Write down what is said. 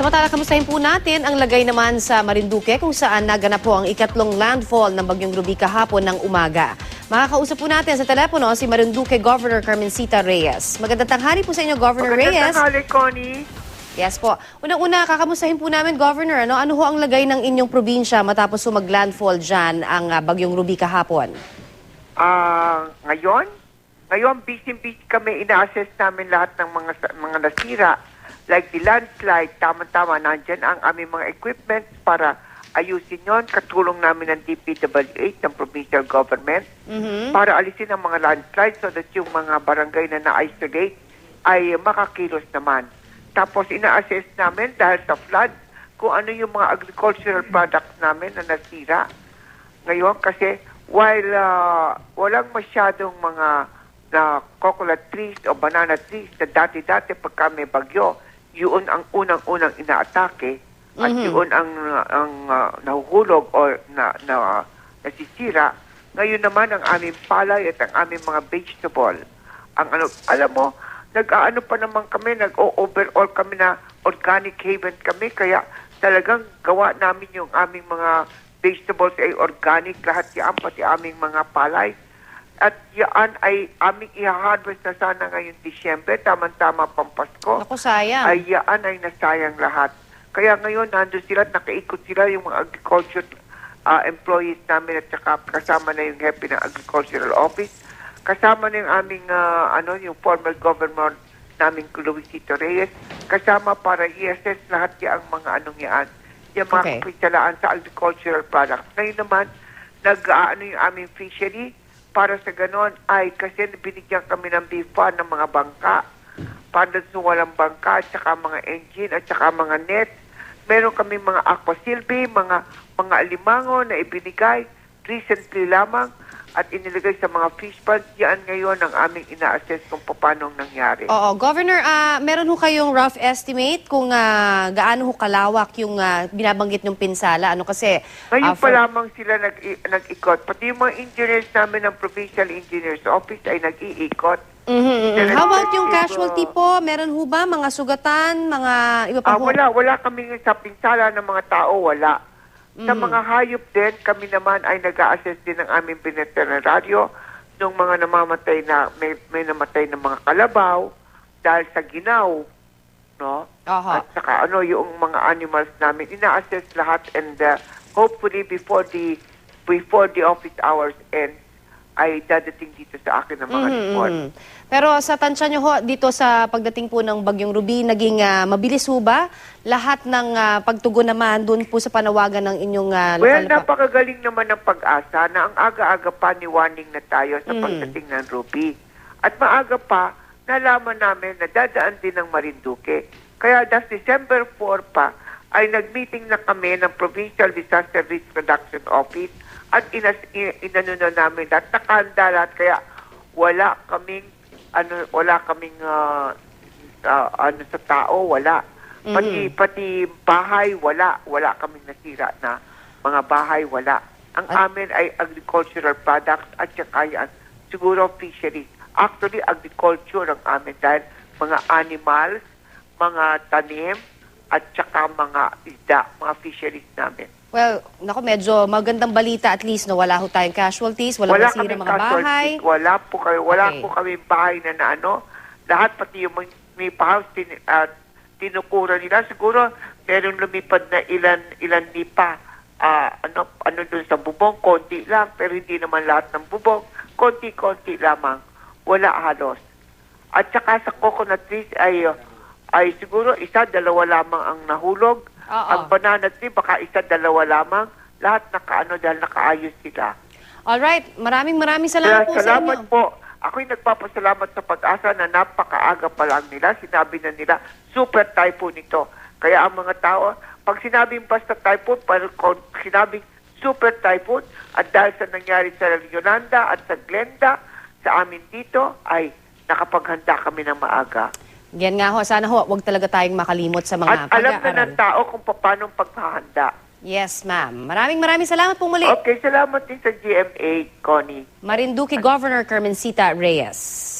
Samantala, kamustahin po natin ang lagay naman sa Marinduque kung saan naganap po ang ikatlong landfall ng Bagyong Ruby kahapon ng umaga. Makakausap po natin sa telepono si Marinduque Governor Carmencita Reyes. Magandang tanghali po sa inyo, Governor Reyes. Magandang tanghali, Connie. Yes po. Unang-una, kakamustahin po namin, Governor. Ano ho ang lagay ng inyong probinsya matapos mag-landfall dyan ang Bagyong Ruby kahapon? Ngayon, busy-busy kami. Ina-assess namin lahat ng mga nasira. Like the landslide, tama-tama, nandyan ang aming mga equipment para ayusin yon. Katulong namin ng DPWH, ng provincial government, para alisin ang mga landslide so that yung mga barangay na na-isolate ay makakilos naman. Tapos ina-assess namin dahil sa flood kung ano yung mga agricultural products namin na nasira. Ngayon kasi while walang masyadong mga na coconut trees o banana trees na dati-dati pagka may bagyo, yun ang unang-unang inaatake at yun ang nahuhulog o nasisira. Ngayon naman ang aming palay at ang aming mga vegetable. Alam mo, nag-aano pa naman kami, nag-overall kami na organic haven kami, kaya talagang gawa namin yung aming mga vegetables ay organic, lahat yan, pati aming mga palay. At yan ay aming i-harvest na sana ngayong Disyembre, tamang-tama pampasko. Ako, sayang. Ay yan ay nasayang lahat. Kaya ngayon, nandun sila, nakaikot sila yung mga agriculture employees namin at saka kasama na yung hepe ng Agricultural Office. Kasama na yung aming, yung former governor naming Luisito Reyes. Kasama para i-assess lahat yung mga yan. Yung mga kapitsalaan sa agricultural products. Ngayon naman, yung aming fishery. Para sa ganon ay kasi binigyan kami ng BIFA ng mga bangka. Para sa walang bangka at saka mga engine at saka mga net. Meron kami mga aquasilbi, mga alimango na ibinigay recently lamang at inilagay sa mga fish ponds. Yan ngayon ang aming ina-assess kung paano nangyari. Oo, Governor, meron ho kayong rough estimate kung gaano ho kalawak yung binabanggit ng pinsala? Ano kasi... Ngayon pa lamang sila nag-ikot. Pati yung mga engineers namin ng Provincial Engineers Office ay nag-iikot. How about yung casualty po? Meron ho ba mga sugatan, mga iba pa ho? Wala kami sa pinsala ng mga tao, wala. Sa mga hayop din, kami naman ay nag-a-assess din ng aming veterinaryo ng mga namamatay na, may namatay na mga kalabaw dahil sa ginaw, no? At saka yung mga animals namin, ina-assess lahat and hopefully before the office hours end, ay dadating dito sa akin ng mga report. Pero sa tansya nyo ho, dito sa pagdating po ng Bagyong Ruby, naging mabilis ho ba? Lahat ng pagtugon naman doon po sa panawagan ng inyong Well, napakagaling naman ng pag-asa na ang aga-aga pa niwarning na tayo sa pagdating ng Ruby. At maaga pa, nalaman namin na dadaan din ng Marinduque. Kaya das December 4 pa, ay nag-meeting na kami ng Provincial Disaster Risk Reduction Office at inano na namin lahat, nakahanda lahat, kaya wala kaming sa tao, wala. Pati bahay, wala kaming nasira na mga bahay, wala. Ang amin ay agricultural products at saka yan, siguro fisheries. Actually, agriculture ang amin dahil mga animals, mga tanim, at saka mga isda, mga fisheries namin. Well, medyo magandang balita at least, no? Wala ho tayong casualties, walang nasira mga bahay. Wala po kami bahay na lahat pati yung may house tinukura nila. Siguro meron lumipad na ilan nipa doon sa bubong, konti lang, pero hindi naman lahat ng bubong, konti lamang, wala halos. At saka sa coconut trees ay siguro dalawa lamang ang nahulog. Ang banana tree, baka dalawa lamang. Lahat dahil nakaayos sila. Alright, maraming salamat po sa inyo. Salamat po. Ako'y nagpapasalamat sa pag-asa na napakaaga pa lang nila. Sinabi na nila, super typhoon ito. Kaya ang mga tao, pag sinabing basta typhoon, pag sinabing super typhoon, at dahil sa nangyari sa Yolanda at sa Glenda, sa amin dito, ay nakapaghanda kami ng maaga. Yan nga ho, sana ho, wag talaga tayong makalimot sa mga pag-aaral. At alam na ng tao kung paano paghahanda. Yes, ma'am. Maraming salamat po muli. Okay, salamat din sa GMA, Connie. Marinduque Governor Carmencita Reyes.